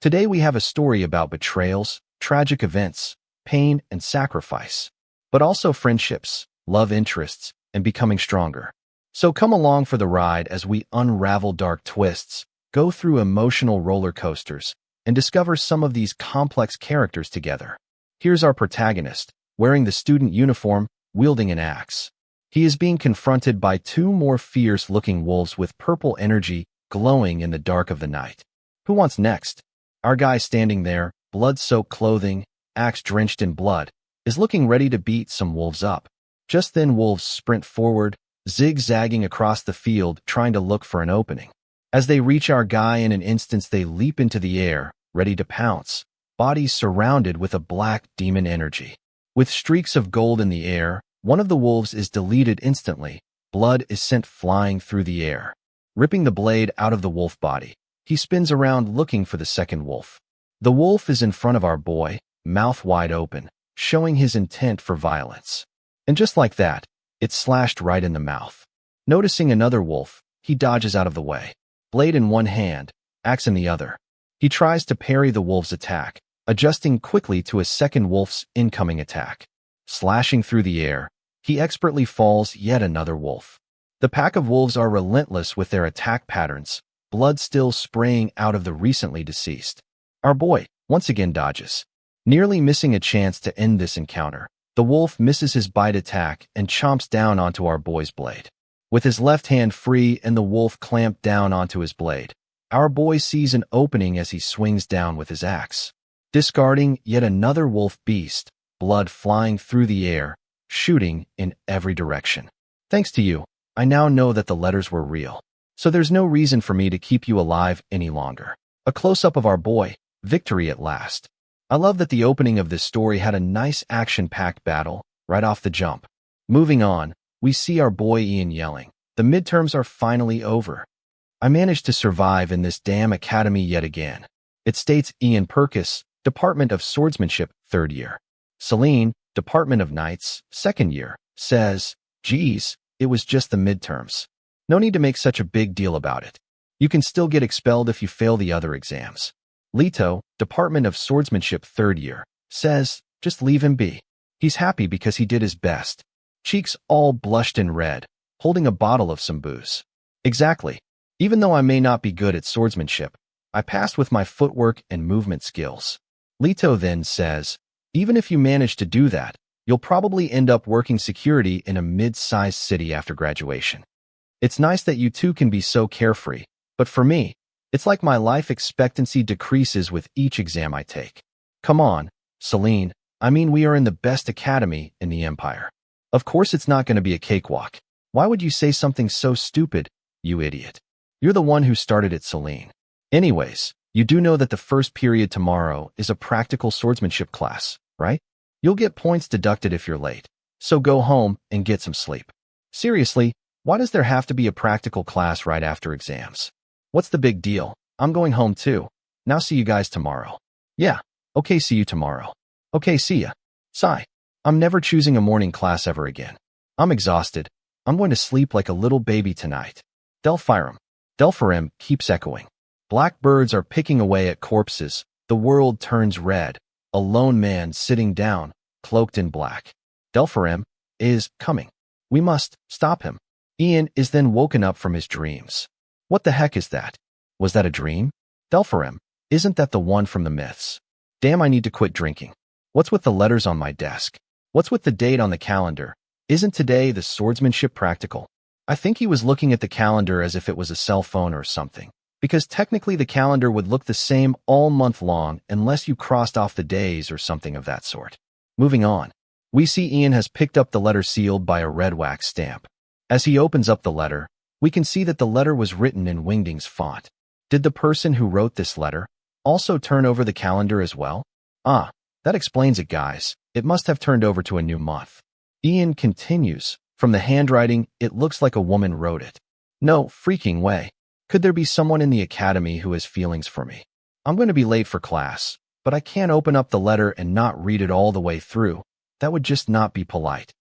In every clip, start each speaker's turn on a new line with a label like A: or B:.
A: Today we have a story about betrayals, tragic events, pain and sacrifice, but also friendships, love interests, and becoming stronger. So come along for the ride as we unravel dark twists, go through emotional roller coasters, and discover some of these complex characters together. Here's our protagonist, wearing the student uniform, wielding an axe. He is being confronted by two more fierce-looking wolves with purple energy glowing in the dark of the night. Who wants next? Our guy standing there, blood-soaked clothing, axe drenched in blood, is looking ready to beat some wolves up. Just then wolves sprint forward, zigzagging across the field trying to look for an opening. As they reach our guy in an instant they leap into the air, ready to pounce, bodies surrounded with a black demon energy. With streaks of gold in the air, one of the wolves is deleted instantly. Blood is sent flying through the air. Ripping the blade out of the wolf body, he spins around looking for the second wolf. The wolf is in front of our boy, mouth wide open, showing his intent for violence. And just like that, it's slashed right in the mouth. Noticing another wolf, he dodges out of the way. Blade in one hand, axe in the other. He tries to parry the wolf's attack, adjusting quickly to a second wolf's incoming attack. Slashing through the air, he expertly falls yet another wolf. The pack of wolves are relentless with their attack patterns, blood still spraying out of the recently deceased. Our boy, once again dodges. Nearly missing a chance to end this encounter, the wolf misses his bite attack and chomps down onto our boy's blade. With his left hand free and the wolf clamped down onto his blade, our boy sees an opening as he swings down with his axe. Discarding yet another wolf beast, blood flying through the air, shooting in every direction. Thanks to you, I now know that the letters were real. So there's no reason for me to keep you alive any longer. A close-up of our boy, victory at last. I love that the opening of this story had a nice action-packed battle right off the jump. Moving on, we see our boy Ian yelling, "The midterms are finally over. I managed to survive in this damn academy yet again." It states Ian Purkis, Department of Swordsmanship, 3rd year. Celine, Department of Knights, 2nd year, says, "Geez, it was just the midterms. No need to make such a big deal about it. You can still get expelled if you fail the other exams." Leto, Department of Swordsmanship, 3rd year, says, "Just leave him be. He's happy because he did his best." Cheeks all blushed and red, holding a bottle of some booze. Exactly. Even though I may not be good at swordsmanship, I passed with my footwork and movement skills. Leto then says, "Even if you manage to do that, you'll probably end up working security in a mid-sized city after graduation. It's nice that you two can be so carefree, but for me, it's like my life expectancy decreases with each exam I take. Come on, Celine, I mean we are in the best academy in the Empire. Of course it's not going to be a cakewalk. Why would you say something so stupid, you idiot? You're the one who started it, Celine. Anyways, you do know that the first period tomorrow is a practical swordsmanship class, right? You'll get points deducted if you're late. So go home and get some sleep." Seriously, why does there have to be a practical class right after exams? What's the big deal? I'm going home too. Now see you guys tomorrow. Yeah, okay, see you tomorrow. Okay, see ya. Sigh. I'm never choosing a morning class ever again. I'm exhausted. I'm going to sleep like a little baby tonight. Delphirum. Delphirim keeps echoing. Black birds are picking away at corpses. The world turns red. A lone man sitting down, cloaked in black. Delphirim is coming. We must stop him. Ian is then woken up from his dreams. What the heck is that? Was that a dream? Delphirim, isn't that the one from the myths? Damn, I need to quit drinking. What's with the letters on my desk? What's with the date on the calendar? Isn't today the swordsmanship practical? I think he was looking at the calendar as if it was a cell phone or something, because technically the calendar would look the same all month long unless you crossed off the days or something of that sort. Moving on, we see Ian has picked up the letter sealed by a red wax stamp. As he opens up the letter, we can see that the letter was written in Wingding's font. Did the person who wrote this letter also turn over the calendar as well? Ah, that explains it, guys. It must have turned over to a new month. Ian continues, "From the handwriting, it looks like a woman wrote it. No freaking way. Could there be someone in the academy who has feelings for me? I'm going to be late for class, but I can't open up the letter and not read it all the way through. That would just not be polite."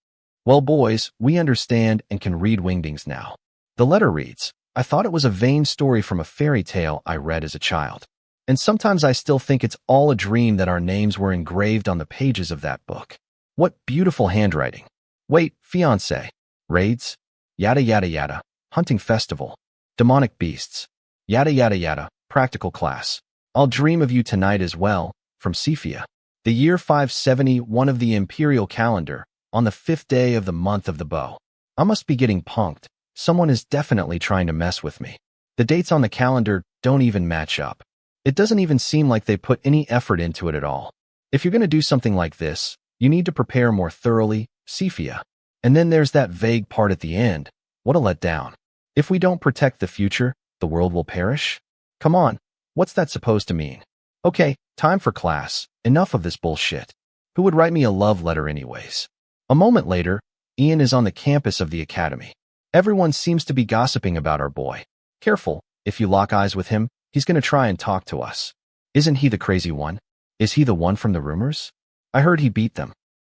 A: Well, boys, we understand and can read Wingdings now. The letter reads, "I thought it was a vain story from a fairy tale I read as a child. And sometimes I still think it's all a dream that our names were engraved on the pages of that book. What beautiful handwriting. Wait, fiancé. Raids? Yada yada yada. Hunting festival. Demonic beasts. Yada yada yada. Practical class. I'll dream of you tonight as well. From Cephia. The year 571 of the imperial calendar, on the 5th day of the month of the bow. I must be getting punked. Someone is definitely trying to mess with me. The dates on the calendar don't even match up. It doesn't even seem like they put any effort into it at all. If you're going to do something like this, you need to prepare more thoroughly, Cephia. And then there's that vague part at the end. What a letdown. If we don't protect the future, the world will perish? Come on, what's that supposed to mean? Okay, time for class. Enough of this bullshit. Who would write me a love letter anyways? A moment later, Ian is on the campus of the academy. Everyone seems to be gossiping about our boy. Careful, if you lock eyes with him, he's going to try and talk to us. Isn't he the crazy one? Is he the one from the rumors? I heard he beat them.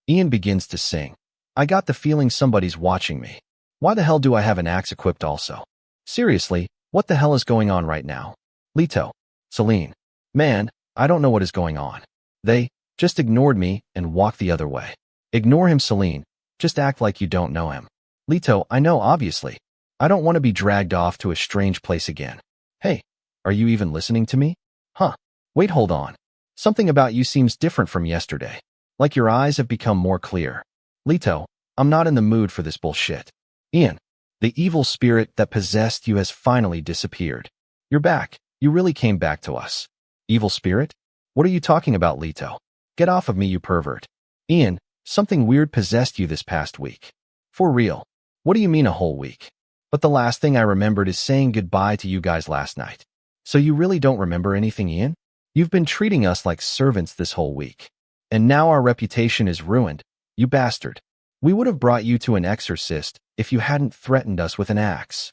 A: Ian begins to sing. I got the feeling somebody's watching me. Why the hell do I have an axe equipped also? Seriously, what the hell is going on right now? Leto. Celine. Man, I don't know what is going on. They just ignored me and walked the other way. Ignore him, Celine. Just act like you don't know him. Leto, I know, obviously. I don't want to be dragged off to a strange place again. Hey, are you even listening to me? Huh. Wait, hold on. Something about you seems different from yesterday. Like your eyes have become more clear. Leto, I'm not in the mood for this bullshit. Ian, the evil spirit that possessed you has finally disappeared. You're back. You really came back to us. Evil spirit? What are you talking about, Leto? Get off of me, you pervert. Ian, something weird possessed you this past week. For real. What do you mean a whole week? But the last thing I remembered is saying goodbye to you guys last night. So you really don't remember anything, Ian? You've been treating us like servants this whole week. And now our reputation is ruined, you bastard. We would have brought you to an exorcist if you hadn't threatened us with an axe.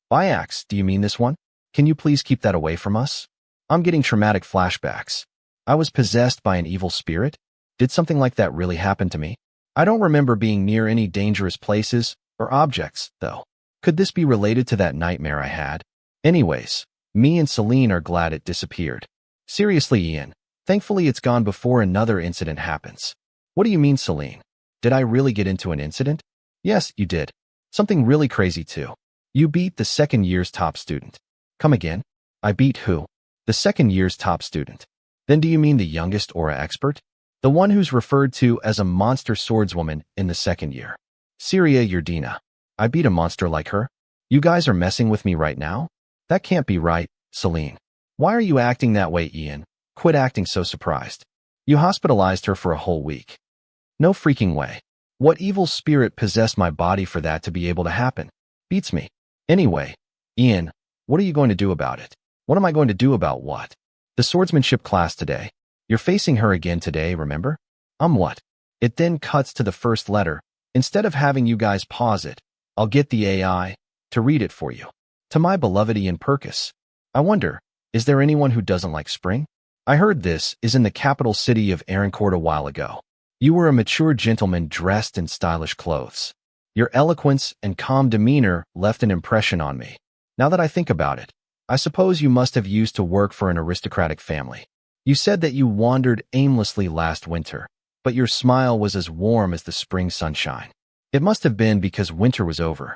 A: By axe, do you mean this one? Can you please keep that away from us? I'm getting traumatic flashbacks. I was possessed by an evil spirit? Did something like that really happen to me? I don't remember being near any dangerous places or objects, though. Could this be related to that nightmare I had? Anyways, me and Celine are glad it disappeared. Seriously, Ian. Thankfully it's gone before another incident happens. What do you mean, Celine? Did I really get into an incident? Yes, you did. Something really crazy too. You beat the second year's top student. Come again? I beat who? The second year's top student. Then do you mean the youngest aura expert? The one who's referred to as a monster swordswoman in the second year. Syria Yerdina. I beat a monster like her? You guys are messing with me right now? That can't be right, Celine. Why are you acting that way, Ian? Quit acting so surprised. You hospitalized her for a whole week. No freaking way. What evil spirit possessed my body for that to be able to happen? Beats me. Anyway, Ian, what are you going to do about it? What am I going to do about what? The swordsmanship class today. You're facing her again today, remember? What? It then cuts to the first letter. Instead of having you guys pause it, I'll get the AI to read it for you. To my beloved Ian Perkis. I wonder, is there anyone who doesn't like spring? I heard this is in the capital city of Arancourt a while ago. You were a mature gentleman dressed in stylish clothes. Your eloquence and calm demeanor left an impression on me. Now that I think about it, I suppose you must have used to work for an aristocratic family. You said that you wandered aimlessly last winter, but your smile was as warm as the spring sunshine. It must have been because winter was over.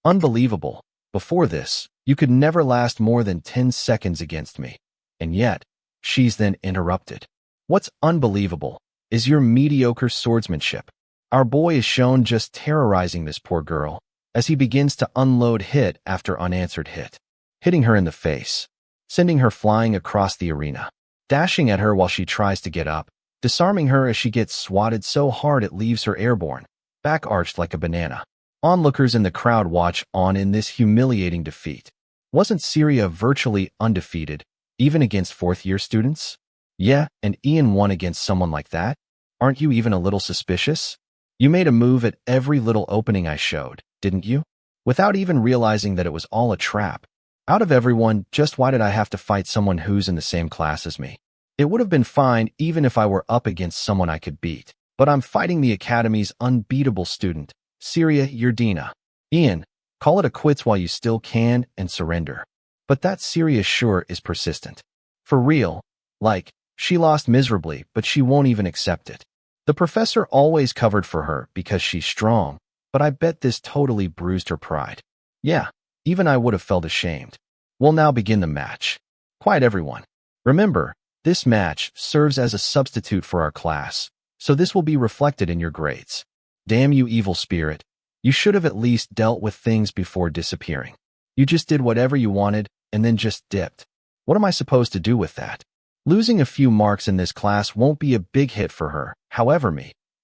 A: Unbelievable. Before this, you could never last more than 10 seconds against me. And yet, she's then interrupted. What's unbelievable is your mediocre swordsmanship. Our boy is shown just terrorizing this poor girl as he begins to unload hit after unanswered hit, hitting her in the face, sending her flying across the arena, dashing at her while she tries to get up, disarming her as she gets swatted so hard it leaves her airborne, back arched like a banana. Onlookers in the crowd watch on in this humiliating defeat. Wasn't Syria virtually undefeated, even against fourth-year students? Yeah, and Ian won against someone like that? Aren't you even a little suspicious? You made a move at every little opening I showed, didn't you? Without even realizing that it was all a trap. Out of everyone, just why did I have to fight someone who's in the same class as me? It would have been fine even if I were up against someone I could beat, but I'm fighting the Academy's unbeatable student, Syria Yerdina. Ian, call it a quits while you still can and surrender. But that Syria sure is persistent. For real. Like, she lost miserably, but she won't even accept it. The professor always covered for her because she's strong, but I bet this totally bruised her pride. Yeah, even I would have felt ashamed. We'll now begin the match. Quiet everyone. Remember, this match serves as a substitute for our class, so this will be reflected in your grades. Damn you, evil spirit. You should have at least dealt with things before disappearing. You just did whatever you wanted and then just dipped. What am I supposed to do with that? Losing a few marks in this class won't be a big hit for her. However,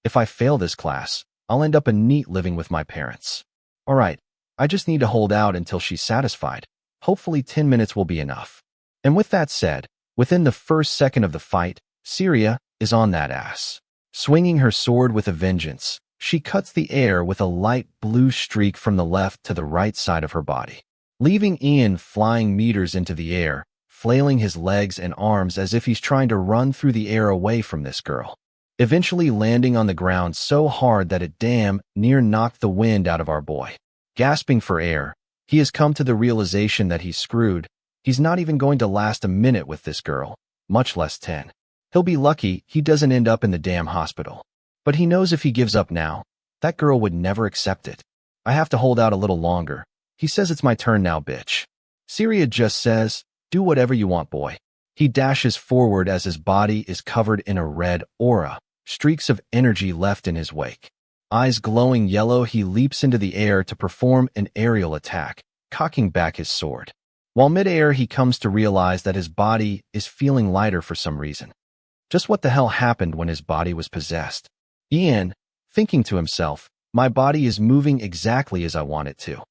A: if I fail this class, I'll end up a neat living with my parents. All right, I just need to hold out until she's satisfied. Hopefully 10 minutes will be enough. And with that said, within the first second of the fight, Syria is on that ass. Swinging her sword with a vengeance, she cuts the air with a light blue streak from the left to the right side of her body, leaving Ian flying meters into the air, flailing his legs and arms as if he's trying to run through the air away from this girl, eventually landing on the ground so hard that it damn near knocked the wind out of our boy. Gasping for air, he has come to the realization that he's screwed. He's not even going to last a minute with this girl, much less 10. He'll be lucky he doesn't end up in the damn hospital. But he knows if he gives up now, that girl would never accept it. I have to hold out a little longer. He says it's my turn now, bitch. Syria just says, do whatever you want, boy. He dashes forward as his body is covered in a red aura, streaks of energy left in his wake. Eyes glowing yellow, he leaps into the air to perform an aerial attack, cocking back his sword. While midair, he comes to realize that his body is feeling lighter for some reason. Just what the hell happened when his body was possessed? Ian, thinking to himself, my body is moving exactly as I want it to.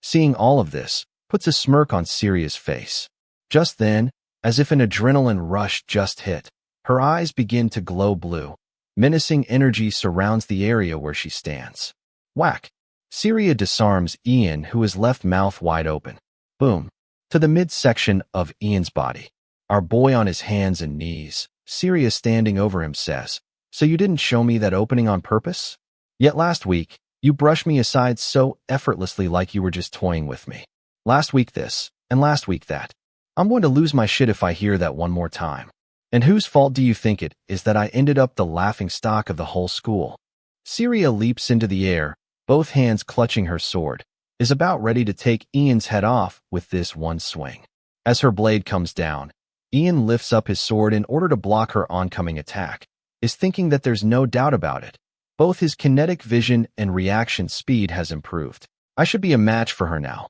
A: Seeing all of this, puts a smirk on Syria's face. Just then, as if an adrenaline rush just hit, her eyes begin to glow blue. Menacing energy surrounds the area where she stands. Whack! Syria disarms Ian, who is left mouth wide open. Boom! To the midsection of Ian's body. Our boy on his hands and knees, Syria standing over him says, so you didn't show me that opening on purpose? Yet last week, you brushed me aside so effortlessly like you were just toying with me. Last week this, and last week that. I'm going to lose my shit if I hear that one more time. And whose fault do you think it is that I ended up the laughingstock of the whole school? Syria leaps into the air, both hands clutching her sword, is about ready to take Ian's head off with this one swing. As her blade comes down, Ian lifts up his sword in order to block her oncoming attack, is thinking that there's no doubt about it. Both his kinetic vision and reaction speed has improved. I should be a match for her now.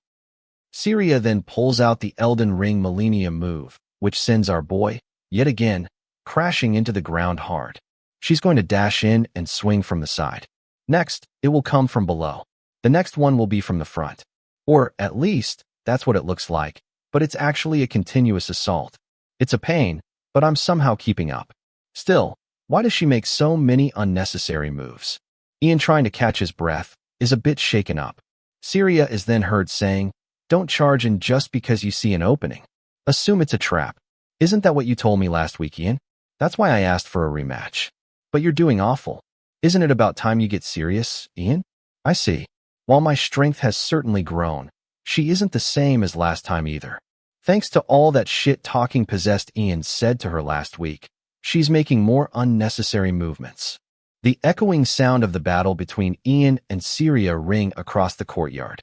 A: Syria then pulls out the Elden Ring Millennium move, which sends our boy, yet again, crashing into the ground hard. She's going to dash in and swing from the side. Next, it will come from below. The next one will be from the front. Or, at least, that's what it looks like, but it's actually a continuous assault. It's a pain, but I'm somehow keeping up. Still, why does she make so many unnecessary moves? Ian, trying to catch his breath, is a bit shaken up. Syria is then heard saying, don't charge in just because you see an opening. Assume it's a trap. Isn't that what you told me last week, Ian? That's why I asked for a rematch. But you're doing awful. Isn't it about time you get serious, Ian? I see. While my strength has certainly grown, she isn't the same as last time either. Thanks to all that shit-talking possessed Ian said to her last week, she's making more unnecessary movements. The echoing sound of the battle between Ian and Syria ring across the courtyard.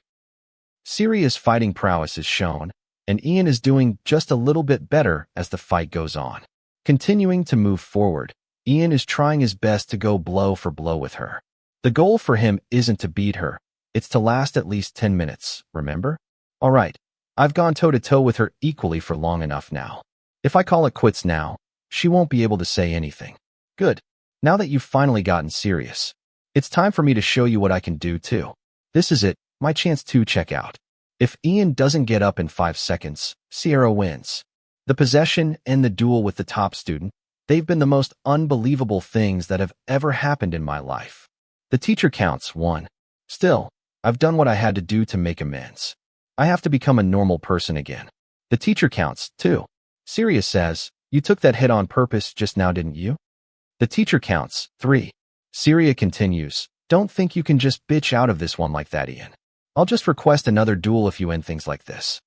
A: Syria's fighting prowess is shown, and Ian is doing just a little bit better as the fight goes on. Continuing to move forward, Ian is trying his best to go blow for blow with her. The goal for him isn't to beat her, it's to last at least 10 minutes, remember? All right, I've gone toe-to-toe with her equally for long enough now. If I call it quits now, she won't be able to say anything. Good. Now that you've finally gotten serious, it's time for me to show you what I can do too. This is it, my chance to check out. If Ian doesn't get up in 5 seconds, Sierra wins. The possession and the duel with the top student, they've been the most unbelievable things that have ever happened in my life. The teacher counts 1. Still, I've done what I had to do to make amends. I have to become a normal person again. The teacher counts 2. Syria says, you took that hit on purpose just now, didn't you? The teacher counts 3. Syria continues, don't think you can just bitch out of this one like that, Ian. I'll just request another duel if you end things like this.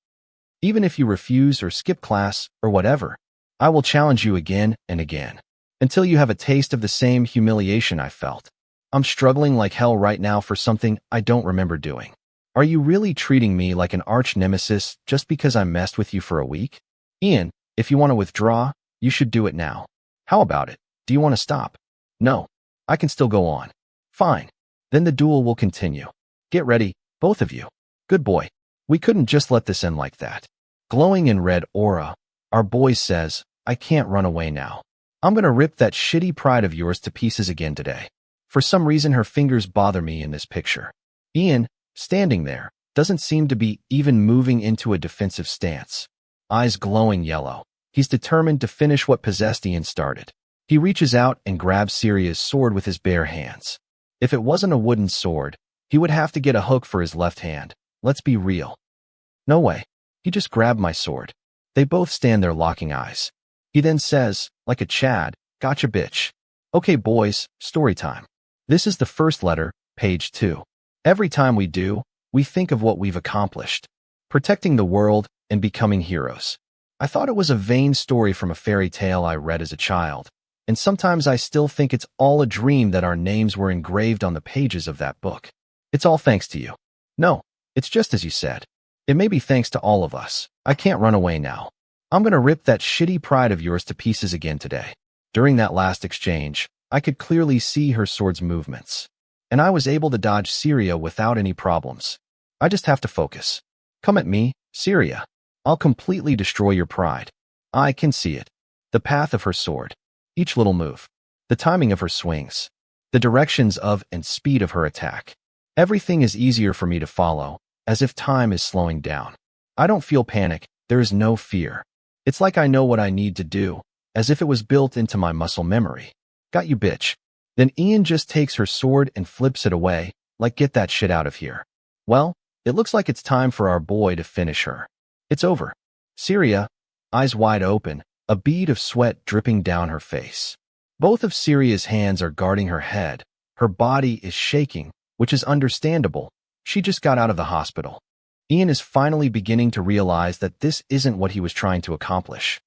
A: Even if you refuse or skip class or whatever, I will challenge you again and again, until you have a taste of the same humiliation I felt. I'm struggling like hell right now for something I don't remember doing. Are you really treating me like an arch nemesis just because I messed with you for a week? Ian, if you want to withdraw, you should do it now. How about it? Do you want to stop? No. I can still go on. Fine. Then the duel will continue. Get ready, both of you. Good boy. We couldn't just let this end like that. Glowing in red aura, our boy says, I can't run away now. I'm gonna rip that shitty pride of yours to pieces again today. For some reason her fingers bother me in this picture. Ian, standing there, doesn't seem to be even moving into a defensive stance. Eyes glowing yellow. He's determined to finish what possessed Ian started. He reaches out and grabs Syria's sword with his bare hands. If it wasn't a wooden sword, he would have to get a hook for his left hand. Let's be real. No way. He just grabbed my sword. They both stand there locking eyes. He then says, like a Chad, gotcha bitch. Okay boys, story time. This is the first letter, page 2. Every time we do, we think of what we've accomplished. Protecting the world and becoming heroes. I thought it was a vain story from a fairy tale I read as a child, and sometimes I still think it's all a dream that our names were engraved on the pages of that book. It's all thanks to you. No, it's just as you said. It may be thanks to all of us. I can't run away now. I'm gonna rip that shitty pride of yours to pieces again today. During that last exchange, I could clearly see her sword's movements, and I was able to dodge Syria without any problems. I just have to focus. Come at me, Syria. I'll completely destroy your pride. I can see it. The path of her sword. Each little move. The timing of her swings. The directions of and speed of her attack. Everything is easier for me to follow, as if time is slowing down. I don't feel panic. There is no fear. It's like I know what I need to do, as if it was built into my muscle memory. Got you, bitch. Then Ian just takes her sword and flips it away, like get that shit out of here. Well, it looks like it's time for our boy to finish her. It's over. Syria, eyes wide open, a bead of sweat dripping down her face. Both of Syria's hands are guarding her head. Her body is shaking, which is understandable. She just got out of the hospital. Ian is finally beginning to realize that this isn't what he was trying to accomplish.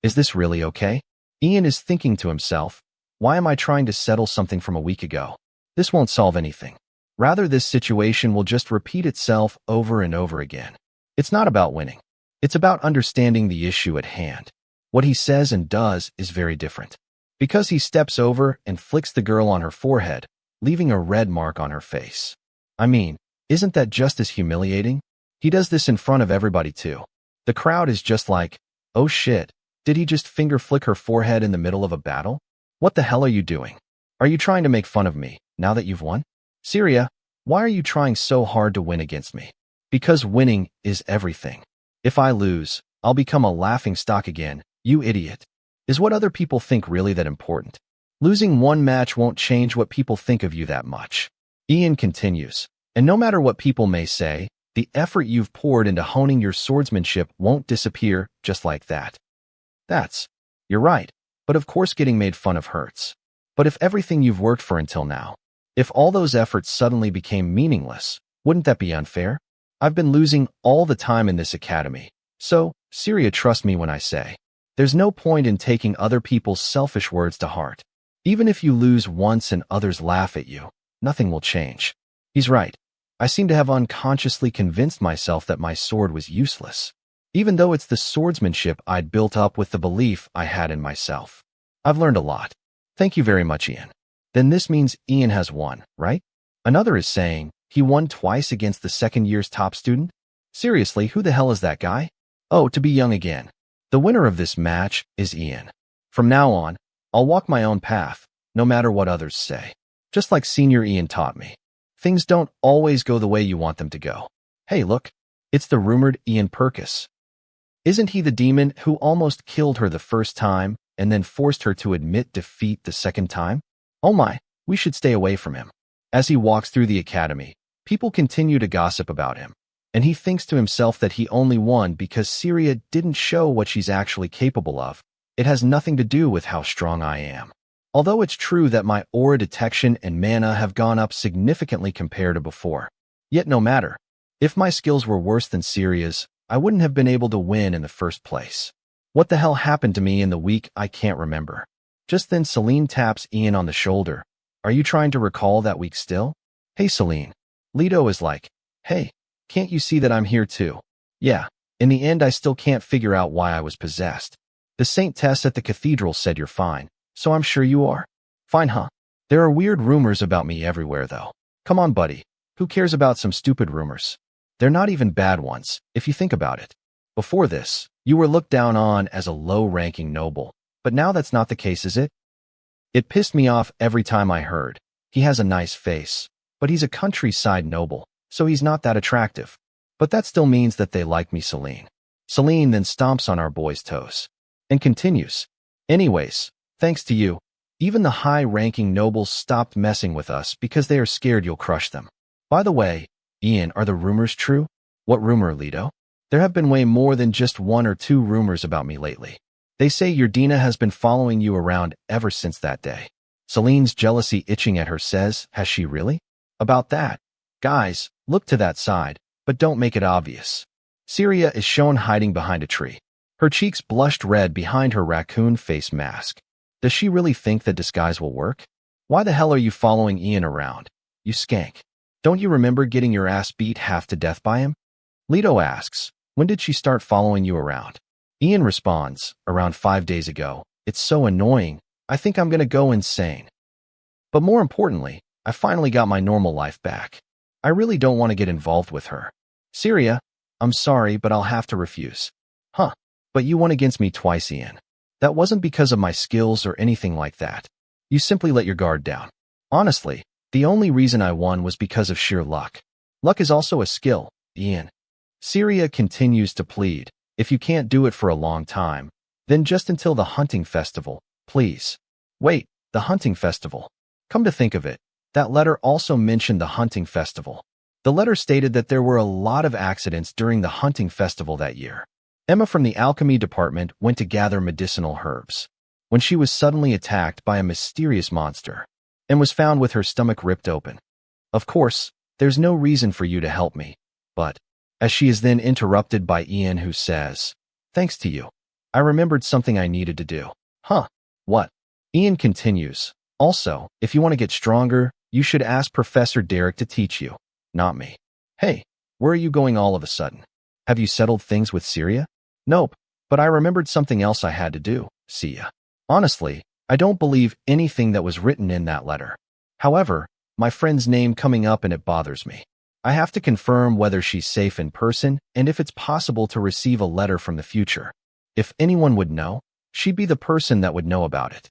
A: Is this really okay? Ian is thinking to himself, why am I trying to settle something from a week ago? This won't solve anything. Rather, this situation will just repeat itself over and over again. It's not about winning. It's about understanding the issue at hand. What he says and does is very different. Because he steps over and flicks the girl on her forehead, leaving a red mark on her face. I mean, isn't that just as humiliating? He does this in front of everybody too. The crowd is just like, oh shit, did he just finger flick her forehead in the middle of a battle? What the hell are you doing? Are you trying to make fun of me, now that you've won? Syria, why are you trying so hard to win against me? Because winning is everything. If I lose, I'll become a laughing stock again, you idiot. Is what other people think really that important? Losing one match won't change what people think of you that much. Ian continues, and no matter what people may say, the effort you've poured into honing your swordsmanship won't disappear just like that. You're right. But of course getting made fun of hurts. But if everything you've worked for until now, if all those efforts suddenly became meaningless, wouldn't that be unfair? I've been losing all the time in this academy. So, Syria, trust me when I say, there's no point in taking other people's selfish words to heart. Even if you lose once and others laugh at you, nothing will change. He's right. I seem to have unconsciously convinced myself that my sword was useless, even though it's the swordsmanship I'd built up with the belief I had in myself. I've learned a lot. Thank you very much, Ian. Then this means Ian has won, right? Another is saying, he won twice against the second year's top student? Seriously, who the hell is that guy? Oh, to be young again. The winner of this match is Ian. From now on, I'll walk my own path, no matter what others say. Just like Senior Ian taught me. Things don't always go the way you want them to go. Hey, look, it's the rumored Ian Purkis. Isn't he the demon who almost killed her the first time and then forced her to admit defeat the second time? Oh my, we should stay away from him. As he walks through the academy, people continue to gossip about him, and he thinks to himself that he only won because Syria didn't show what she's actually capable of. It has nothing to do with how strong I am. Although it's true that my aura detection and mana have gone up significantly compared to before. Yet no matter. If my skills were worse than Syria's, I wouldn't have been able to win in the first place. What the hell happened to me in the week I can't remember? Just then Celine taps Ian on the shoulder. Are you trying to recall that week still? Hey Celine. Leto is like, hey, can't you see that I'm here too? Yeah, in the end I still can't figure out why I was possessed. The Saint Tess at the cathedral said you're fine, so I'm sure you are. Fine, huh? There are weird rumors about me everywhere though. Come on, buddy. Who cares about some stupid rumors? They're not even bad ones, if you think about it. Before this, you were looked down on as a low-ranking noble, but now that's not the case, is it? It pissed me off every time I heard. He has a nice face, but he's a countryside noble, so he's not that attractive. But that still means that they like me, Celine. Celine then stomps on our boy's toes and continues. Anyways, thanks to you, even the high-ranking nobles stopped messing with us because they are scared you'll crush them. By the way, Ian, are the rumors true? What rumor, Leto? There have been way more than just one or two rumors about me lately. They say your Dina has been following you around ever since that day. Celine's jealousy itching at her says, has she really? About that. Guys, look to that side, but don't make it obvious. Syria is shown hiding behind a tree. Her cheeks blushed red behind her raccoon face mask. Does she really think that disguise will work? Why the hell are you following Ian around? You skank. Don't you remember getting your ass beat half to death by him? Leto asks, when did she start following you around? Ian responds, around 5 days ago. It's so annoying. I think I'm gonna go insane. But more importantly, I finally got my normal life back. I really don't want to get involved with her. Syria, I'm sorry, but I'll have to refuse. Huh, but you won against me twice, Ian. That wasn't because of my skills or anything like that. You simply let your guard down. Honestly, the only reason I won was because of sheer luck. Luck is also a skill, Ian. Syria continues to plead. If you can't do it for a long time, then just until the hunting festival, please. Wait, the hunting festival. Come to think of it, that letter also mentioned the hunting festival. The letter stated that there were a lot of accidents during the hunting festival that year. Emma from the alchemy department went to gather medicinal herbs when she was suddenly attacked by a mysterious monster and was found with her stomach ripped open. Of course, there's no reason for you to help me, but as she is then interrupted by Ian, who says, thanks to you, I remembered something I needed to do. Huh, what? Ian continues, also, if you want to get stronger, you should ask Professor Derek to teach you, not me. Hey, where are you going all of a sudden? Have you settled things with Syria? Nope, but I remembered something else I had to do, see ya. Honestly, I don't believe anything that was written in that letter. However, my friend's name coming up and it bothers me. I have to confirm whether she's safe in person and if it's possible to receive a letter from the future. If anyone would know, she'd be the person that would know about it.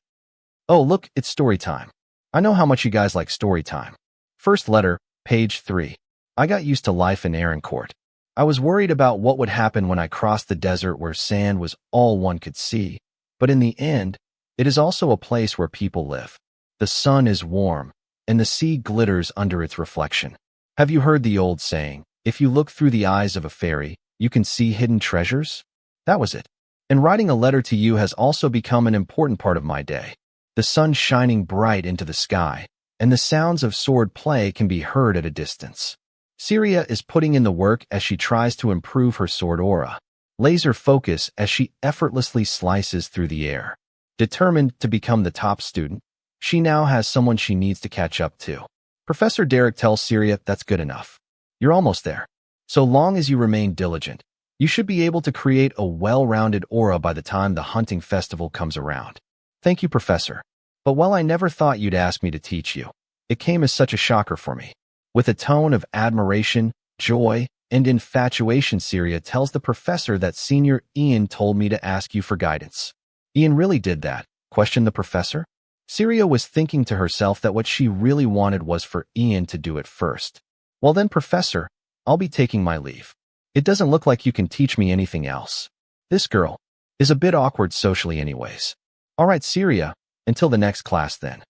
A: Oh, look, it's story time. I know how much you guys like story time. First letter, page 3. I got used to life in Court. I was worried about what would happen when I crossed the desert where sand was all one could see. But in the end, it is also a place where people live. The sun is warm, and the sea glitters under its reflection. Have you heard the old saying, if you look through the eyes of a fairy, you can see hidden treasures? That was it. And writing a letter to you has also become an important part of my day. The sun shining bright into the sky, and the sounds of sword play can be heard at a distance. Syria is putting in the work as she tries to improve her sword aura. Laser focus as she effortlessly slices through the air. Determined to become the top student, she now has someone she needs to catch up to. Professor Derek tells Syria that's good enough. You're almost there. So long as you remain diligent, you should be able to create a well-rounded aura by the time the hunting festival comes around. Thank you, Professor. But while I never thought you'd ask me to teach you, it came as such a shocker for me. With a tone of admiration, joy, and infatuation, Syria tells the professor that Senior Ian told me to ask you for guidance. Ian really did that? Questioned the professor. Syria was thinking to herself that what she really wanted was for Ian to do it first. Well then, Professor, I'll be taking my leave. It doesn't look like you can teach me anything else. This girl is a bit awkward socially anyways. All right, Syria, until the next class then.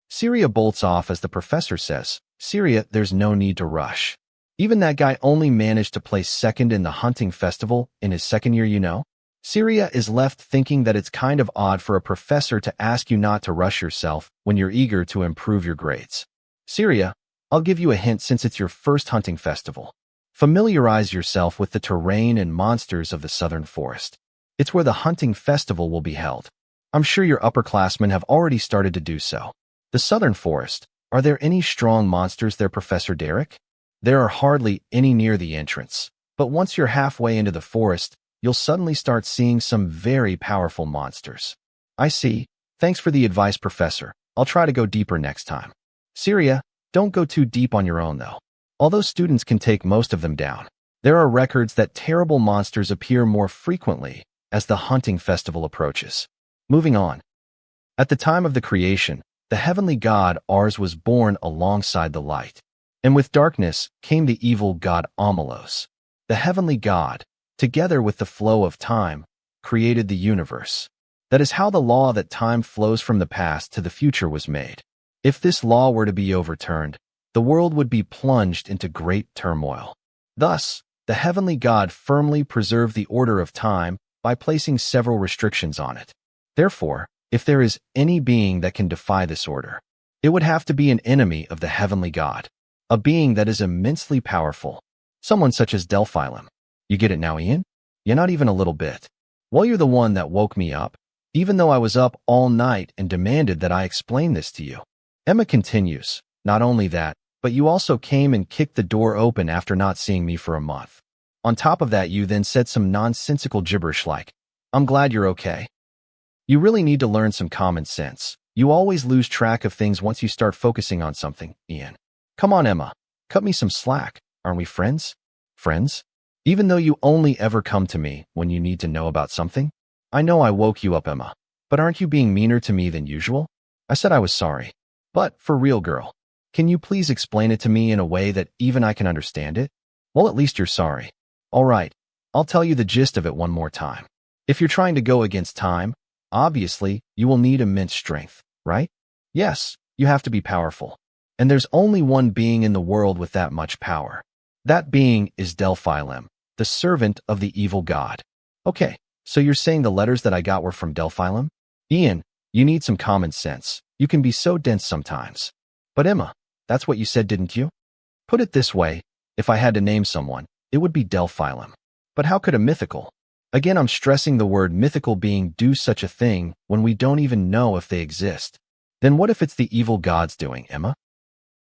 A: Syria bolts off as the professor says, Syria, there's no need to rush. Even that guy only managed to place second in the hunting festival in his second year, you know? Syria is left thinking that it's kind of odd for a professor to ask you not to rush yourself when you're eager to improve your grades. Syria, I'll give you a hint since it's your first hunting festival. Familiarize yourself with the terrain and monsters of the southern forest. It's where the hunting festival will be held. I'm sure your upperclassmen have already started to do so. The southern forest. Are there any strong monsters there, Professor Derek? There are hardly any near the entrance. But once you're halfway into the forest, you'll suddenly start seeing some very powerful monsters. I see. Thanks for the advice, Professor. I'll try to go deeper next time. Syria, don't go too deep on your own, though. Although students can take most of them down, there are records that terrible monsters appear more frequently as the hunting festival approaches. Moving on. At the time of the creation, the heavenly god Ars was born alongside the light. And with darkness came the evil god Amelos. The heavenly god, together with the flow of time, created the universe. That is how the law that time flows from the past to the future was made. If this law were to be overturned, the world would be plunged into great turmoil. Thus, the heavenly god firmly preserved the order of time by placing several restrictions on it. Therefore, if there is any being that can defy this order, it would have to be an enemy of the heavenly god, a being that is immensely powerful, someone such as Delphilum. You get it now, Ian? Yeah, not even a little bit. Well, you're the one that woke me up, even though I was up all night and demanded that I explain this to you. Emma continues, not only that, but you also came and kicked the door open after not seeing me for a month. On top of that, you then said some nonsensical gibberish like, I'm glad you're okay. You really need to learn some common sense. You always lose track of things once you start focusing on something, Ian. Come on, Emma. Cut me some slack. Aren't we friends? Friends? Even though you only ever come to me when you need to know about something? I know I woke you up, Emma, but aren't you being meaner to me than usual? I said I was sorry. But, for real, girl, can you please explain it to me in a way that even I can understand it? Well, at least you're sorry. All right, I'll tell you the gist of it one more time. If you're trying to go against time, obviously, you will need immense strength, right? Yes, you have to be powerful. And there's only one being in the world with that much power. That being is Delphilum, the servant of the evil god. Okay, so you're saying the letters that I got were from Delphilum? Ian, you need some common sense. You can be so dense sometimes. But Emma, that's what you said, didn't you? Put it this way, if I had to name someone, it would be Delphilum. But how could a mythical? Again, I'm stressing the word mythical being do such a thing when we don't even know if they exist. Then what if it's the evil god's doing, Emma?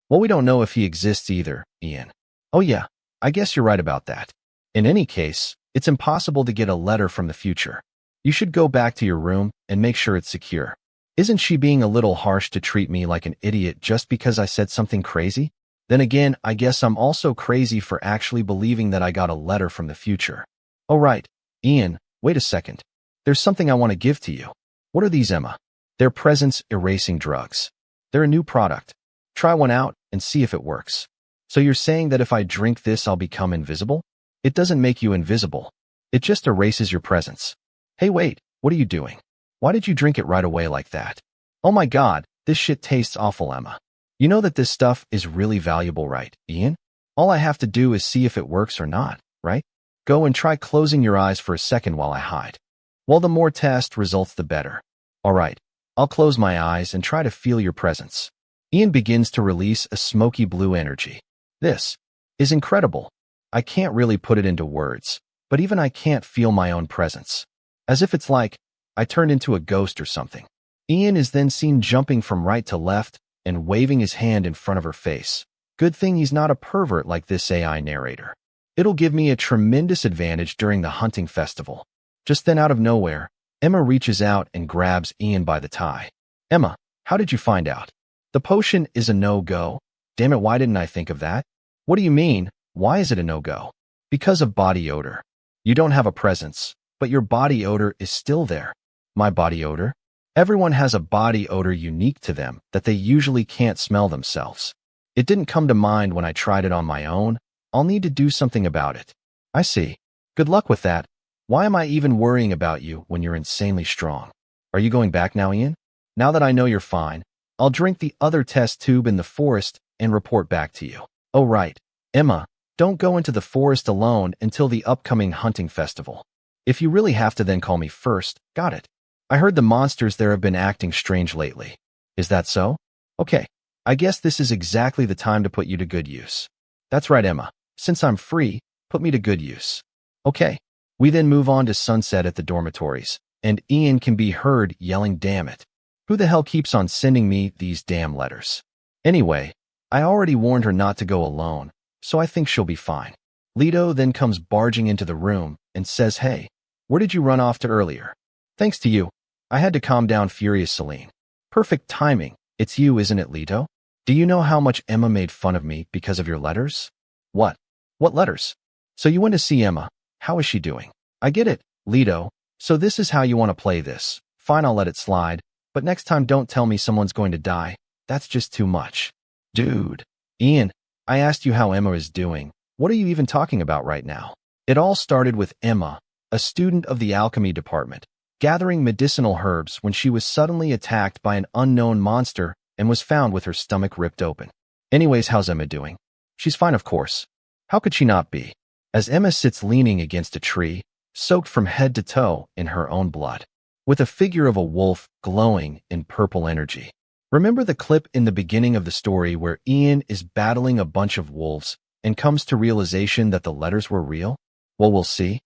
A: Well, we don't know if he exists either, Ian. Oh yeah, I guess you're right about that. In any case, it's impossible to get a letter from the future. You should go back to your room and make sure it's secure. Isn't she being a little harsh to treat me like an idiot just because I said something crazy? Then again, I guess I'm also crazy for actually believing that I got a letter from the future. Oh right, Ian, wait a second. There's something I want to give to you. What are these, Emma? They're presence-erasing drugs. They're a new product. Try one out and see if it works. So you're saying that if I drink this, I'll become invisible? It doesn't make you invisible. It just erases your presence. Hey, wait, what are you doing? Why did you drink it right away like that? Oh my God, this shit tastes awful, Emma. You know that this stuff is really valuable, right, Ian? All I have to do is see if it works or not, right? Go and try closing your eyes for a second while I hide. Well, the more test results, the better. All right, I'll close my eyes and try to feel your presence. Ian begins to release a smoky blue energy. This is incredible. I can't really put it into words, but even I can't feel my own presence. As if it's like I turned into a ghost or something. Ian is then seen jumping from right to left and waving his hand in front of her face. Good thing he's not a pervert like this AI narrator. It'll give me a tremendous advantage during the hunting festival. Just then, out of nowhere, Emma reaches out and grabs Ian by the tie. Emma, how did you find out? The potion is a no-go. Damn it, why didn't I think of that? What do you mean? Why is it a no-go? Because of body odor. You don't have a presence, but your body odor is still there. My body odor? Everyone has a body odor unique to them that they usually can't smell themselves. It didn't come to mind when I tried it on my own. I'll need to do something about it. I see. Good luck with that. Why am I even worrying about you when you're insanely strong? Are you going back now, Ian? Now that I know you're fine, I'll drink the other test tube in the forest and report back to you. Oh right, Emma, don't go into the forest alone until the upcoming hunting festival. If you really have to, then call me first. Got it. I heard the monsters there have been acting strange lately. Is that so? Okay, I guess this is exactly the time to put you to good use. That's right, Emma. Since I'm free, put me to good use. Okay, We then move on to sunset at the dormitories, and Ian can be heard yelling, "Damn it. Who the hell keeps on sending me these damn letters?" Anyway, I already warned her not to go alone, so I think she'll be fine. Leto then comes barging into the room and says, "Hey, where did you run off to earlier?" "Thanks to you. I had to calm down furious Celine." "Perfect timing. It's you, isn't it, Leto? Do you know how much Emma made fun of me because of your letters?" "What? What letters?" "So you went to see Emma. How is she doing?" "I get it, Leto. So this is how you want to play this. Fine, I'll let it slide. But next time don't tell me someone's going to die. That's just too much." "Dude. Ian, I asked you how Emma is doing. What are you even talking about right now?" It all started with Emma, a student of the alchemy department, gathering medicinal herbs when she was suddenly attacked by an unknown monster and was found with her stomach ripped open. "Anyways, how's Emma doing?" "She's fine, of course. How could she not be?" As Emma sits leaning against a tree, soaked from head to toe in her own blood, with a figure of a wolf glowing in purple energy. Remember the clip in the beginning of the story where Ian is battling a bunch of wolves and comes to realization that the letters were real? Well, we'll see.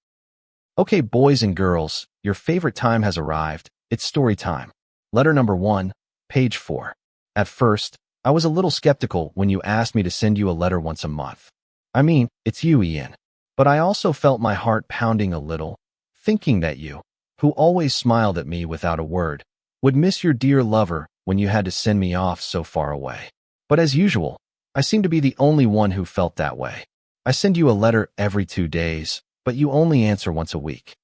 A: Okay, boys and girls, your favorite time has arrived. It's story time. Letter number 1, page 4. At first, I was a little skeptical when you asked me to send you a letter once a month. I mean, it's you, Ian. But I also felt my heart pounding a little, thinking that you, who always smiled at me without a word, would miss your dear lover when you had to send me off so far away. But as usual, I seem to be the only one who felt that way. I send you a letter every 2 days, but you only answer once a week.